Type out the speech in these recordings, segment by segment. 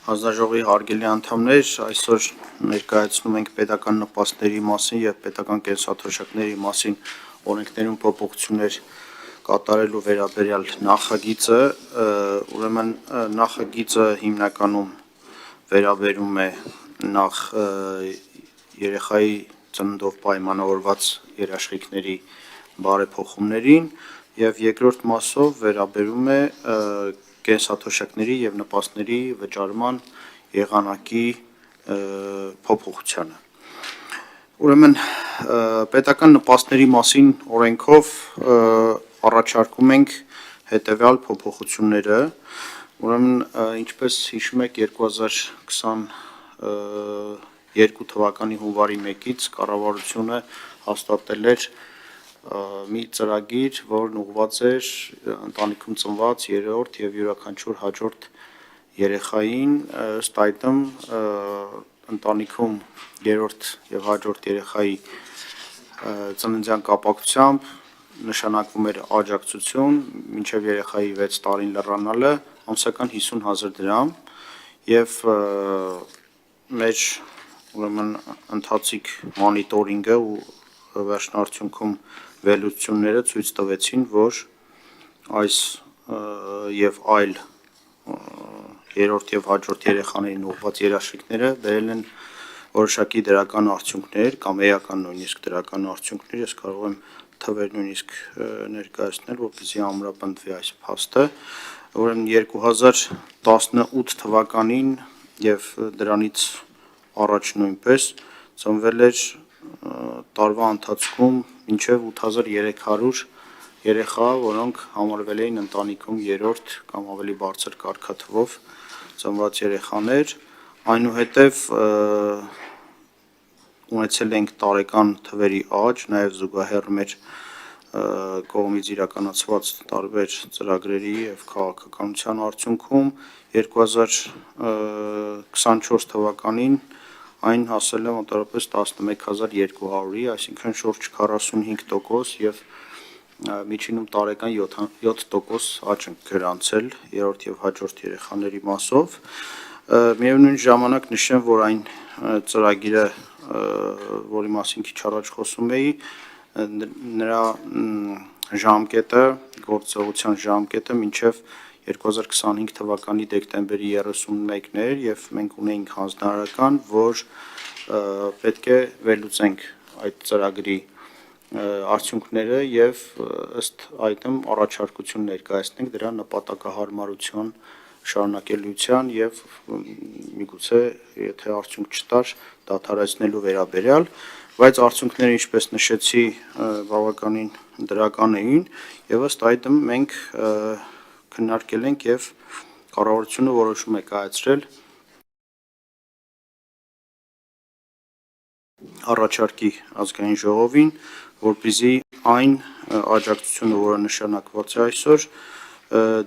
Հանձնաժողովի հարգելի անդամներ, այսօր ներկայացնում ենք պետական նպաստների մասին և պետական կենսաթոշակների մասին օրենքներում փոփոխություններ կատարելու վերաբերյալ նախագիծը, ուրեմն նախագիծը հիմնականում վերաբերում է նախ երեխայի ծննդով պայմանավորված երաշխիքների բարեփոխումներին և երկրորդ մասով վերաբերում է կենսաթոշակների և նպաստների վճարման եղանակի փոփոխությանը։ Ուրեմն պետական նպաստների մասին օրենքով առաջարկում ենք հետևյալ փոփոխությունները, ուրեմն ինչպես հիշում եք 2022 թվականի հունվարի 1-ից կառավարությունը հաստատել էր մի ծրագիր, որն ուղղված էր ընտանիքում ծնված երրորդ և յուրաքանչյուր հաջորդ երեխային, ըստ այդմ ընտանիքում երրորդ և հաջորդ երեխայի ծննդյան կապակցությամբ նշանակվում էր աջակցություն մինչև երեխայի 6 տարին լռանալը ամսական 50,000 դրամ և մեր ընթացիկ մոնիտորինգը ու վերջնարդյունքում վերլուծությունները ցույց տվեցին, որ այս և այլ երրորդ և հաջորդ երեխաներին ուղղված երաշխիքները բերել են որոշակի դրական արդյունքներ կամ էական նույնիսկ դրական արդյունքներ, ես կարող եմ թվեր նույնիսկ ներկայացնել, որպեսզի ամրապնդվի այս փաստը, ուրեմն 2018 թվականին և դրանից առաջ նույնպես ծնվել էր տարվա ընթացքում մինչև 8300 երեխա, որոնք համարվել էին ընտանիքում երրորդ կամ ավելի բարձր կարգաթվով ծնված երեխաներ, այնուհետև ունեցել ենք տարեկան թվերի աճ, նաև զուգահեռ մեր կողմից իրականացված տարբեր ծրագրերի և քաղաքականության արդյունքում 2024 թվականին այն հասել է մոտավորապես 11200-ի, այսինքն շուրջ 45% և միջինում տարեկան 7% աճ ենք գրանցել երրորդ և հաջորդ երեխաների մասով, միևնույն ժամանակ նշեմ, որ այն ծրագիրը, որի մասին քիչ առաջ խոսում էի, նրա ժամկետը, գործողության ժամկետը մինչև 2025 թվականի դեկտեմբերի 31-ն էր և մենք ունեինք հանձնարարական, որ պետք է վերլուծենք այդ ծրագրի արդյունքները և ըստ այդմ առաջարկություն ներկայացնենք դրա նպատակահարմարության շարունակելիության և միգուցե եթե արդյունք չտար դադարեցնելու վերաբերյալ, բայց արդյունքները ինչպես նշեցի բավականին դրական էին և ըստ այդմ մենք քննարկել ենք և կառավարությունը որոշում է կայացրել առաջարկի ազգային ժողովին, որպեսզի այն աջակցությունը, որը նշանակված է այսօր,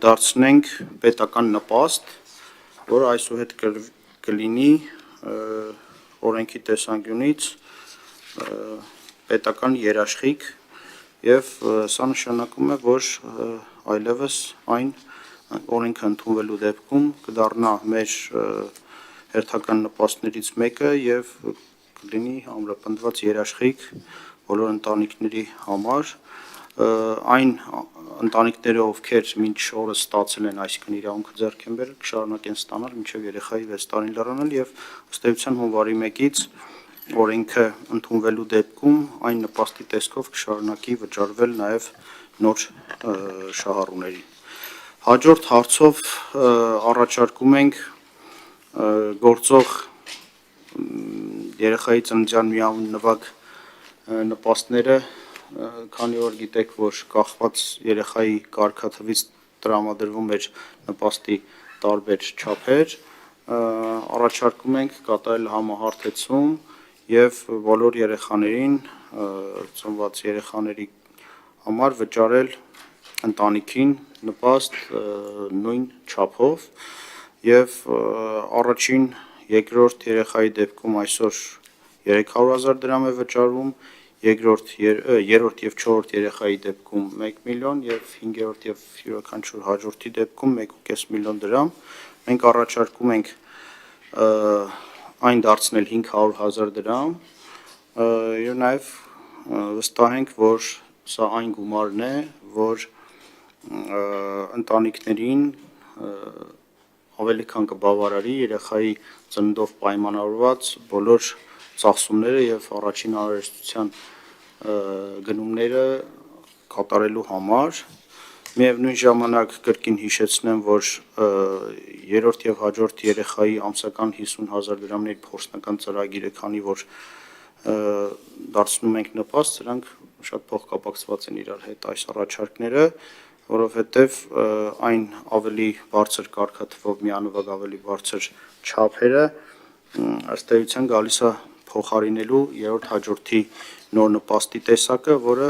դարձնենք պետական նպաստ, որը այսուհետ կլինի օրենքի տեսանկյունից պետական երաշխիք և սա նշանակում է, որ այլևս այն օրենքը ընդունվելու դեպքում կդառնա մեր հերթական նպաստներից մեկը և կլինի ամրապնդված երաշխիք բոլոր ընտանիքների համար, այն ընտանիքները, ովքեր մինչ օրս ստացել են, այսինքն իրավունքը ձեռք են բերել, կշարունակեն ստանալ մինչև երեխայի 6 տարին լռանալ և ըստ էության հունվարի 1-ից օրենքը ընդունվելու դեպքում այն նպաստի տեսքով կշարունակի վճարվել նաև նոր շահառուներին։ Հաջորդ հարցով առաջարկում ենք գործող երեխայի ծննդյան միանվագ նպաստները, քանի որ գիտեք, որ կախված երեխայի կարգաթվից տրամադրվում էր նպաստի տարբեր չափեր, առաջարկում ենք կատարել համահարթեցում և բոլոր երեխաներին, ծնված երեխաների համար վճարել ընտանիքին նպաստ նույն չափով և առաջին, երկրորդ երեխայի դեպքում այսօր 300,000 դրամ է վճարվում, երրորդ և չորրորդ երեխայի դեպքում 1 միլիոն և հինգերորդ և յուրաքանչյուր հաջորդի դեպքում 1,5 միլիոն դրամ, մենք առաջարկում ենք այն դարձնել 500,000 դրամ եւ նաեւ վստահ ենք, որ սա այն գումարն է, որ ընտանիքներին ավելի քան կբավարարի երեխայի ծննդով պայմանավորված բոլոր ծախսումները եւ առաջին անհրաժեշտության գնումները կատարելու համար։ Միևնույն ժամանակ կրկին հիշեցնեմ, որ երրորդ եւ հաջորդ երեխայի ամսական 50,000 դրամների փորձնական ծրագիրը, քանի որ դարձնում ենք նպաստ, սրանք շատ փոխկապակցված են իրար հետ այս առաջարկները, որովհետեւ այն ավելի բարձր կարգաթվով միանվագ ավելի բարձր չափերը ըստ էության գալիս է փոխարինելու երրորդ հաջորդի նոր նպաստի տեսակը, որը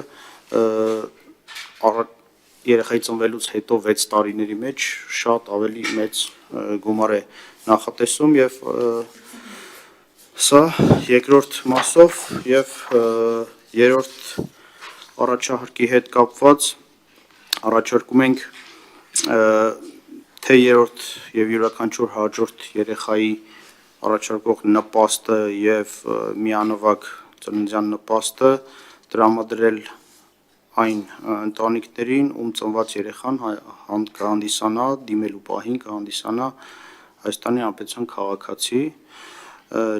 երեխայի ծնվելուց հետո 6 տարիների մեջ շատ ավելի մեծ գումար է նախատեսում եւ սա երկրորդ մասով եւ երրորդ առաջարկի հետ կապված առաջարկում ենք թե երրորդ եւ յուրաքանչյուր հաջորդ երեխայի առաջարկող նպաստը եւ միանվագ ծննդյան նպաստը տրամադրել այն ընտանիքներին, ում ծնված երեխան կհանդիսանա դիմելու պահին կհանդիսանա Հայաստանի Հանրապետության քաղաքացի,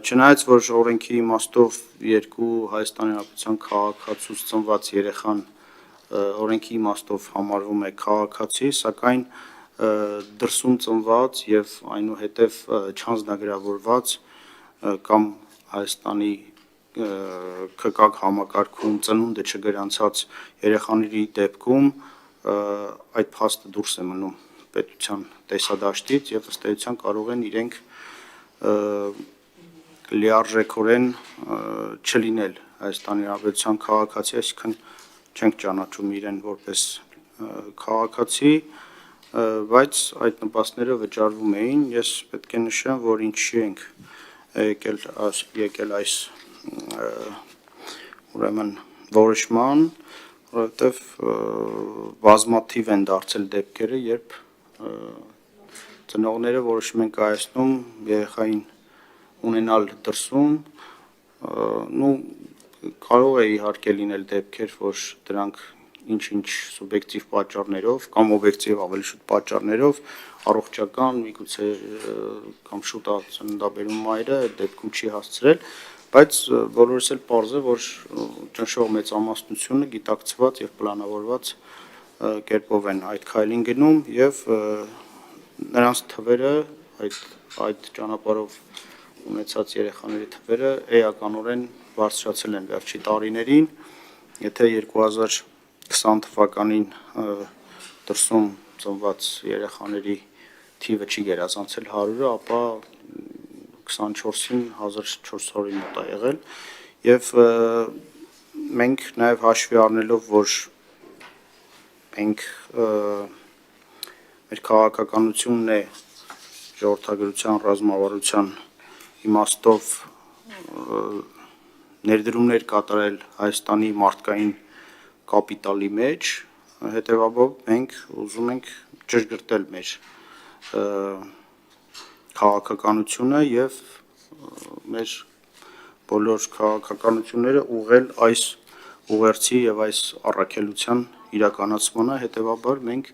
չնայած որ օրենքի իմաստով երկու Հայաստանի Հանրապետության քաղաքացուց ծնված երեխան օրենքի իմաստով համարվում է քաղաքացի, սակայն դրսում ծնված եւ այնուհետեւ չանձնագրավորված կամ Հայաստանի ԿԿ համակարգում ծնունդը չգրանցած երեխաների դեպքում այդ փաստը դուրս է մնում պետության տեսադաշտից եւ ըստ էության կարող են իրենք լիարժեքորեն չլինել Հայաստանի Հանրապետության քաղաքացի, այսինքն չենք ճանաչում իրեն որպես քաղաքացի, բայց այդ նպաստները վճարվում էին, ես պետք է նշեմ, որ ինչի ենք եկել այս ուրեմն որոշման, որովհետև բազմաթիվ են դարձել դեպքերը, երբ ծնողները որոշում են կայացնում երեխային ունենալ դրսում, կարող է իհարկե լինել դեպքեր, որ դրանք ինչ-ինչ սուբյեկտիվ պատճառներով կամ օբյեկտիվ ավելի շուտ պատճառներով առողջական, միգուցե կամ շուտ ծննդաբերում մայրը այդ դեպքում չի հասցրել, բայց բոլորս էլ պարզ է, որ ճնշող մեծամասնությունը գիտակցված եւ պլանավորված կերպով են այդ քայլին գնում եւ նրանց թվերը այդ ճանապարհով ունեցած երեխաների թվերը էականորեն բարձրացել են վերջի տարիներին, եթե 2020 թվականին դրսում ծնված երեխաների թիվը չի գերազանցել 100-ը, ապա 24-ին 1400-ի մոտ է եղել եւ մենք նաեւ հաշվի առնելով, որ մենք մեր քաղաքականությունն է ժողովրդագրության ռազմավարության իմաստով ներդրումներ կատարել Հայաստանի մարդկային կապիտալի մեջ, հետեւաբար մենք ուզում ենք ճշգրտել մեր քաղաքականությունը եւ մեր բոլոր քաղաքականությունները ուղղել այս ուղերձի եւ այս առաքելության իրականացմանը, հետեւաբար մենք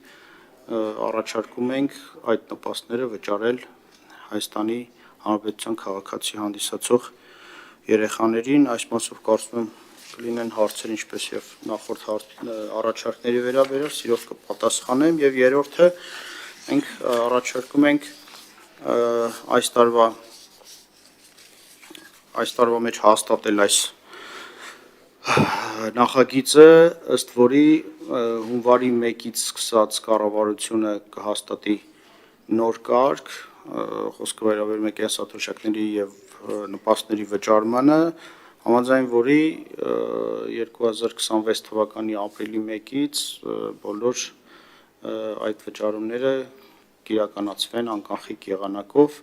առաջարկում ենք այդ նպաստները վճարել Հայաստանի Հանրապետության քաղաքացի հանդիսացող երեխաներին, այս մասով կարծում եմ կլինեն հարցեր, ինչպես եւ նախորդ առաջարկների վերաբերյալ, սիրով կպատասխանեմ եւ երրորդը մենք առաջարկում ենք այս տարվա մեջ հաստատել այս նախագիծը, ըստ որի հունվարի 1-ից սկսած կառավարությունը կհաստատի նոր կարգ, խոսքը վերաբերում է կենսաթոշակների եւ նպաստների վճարմանը, համաձայն որի 2026 թվականի ապրիլի 1-ից բոլոր այդ վճարումները կիրականացվեն անկախիկ եղանակով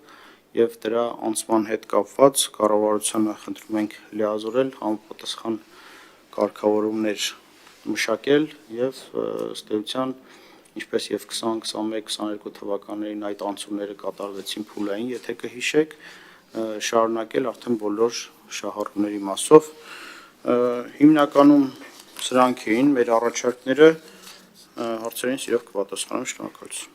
եւ դրա անցման հետ կապված կառավարությանը խնդրում ենք լիազորել համապատասխան կարգավորումներ մշակել եւ ըստ էության ինչպես եւ 20, 21, 22 թվականներին այդ անցումները կատարվեցին փուլային, եթե կհիշեք, շարունակել արդեն բոլոր շահառուների մասով։ Հիմնականում սրանք էին մեր առաջարկները, հարցերին սիրով կպատասխանեմ, շնորհակալություն։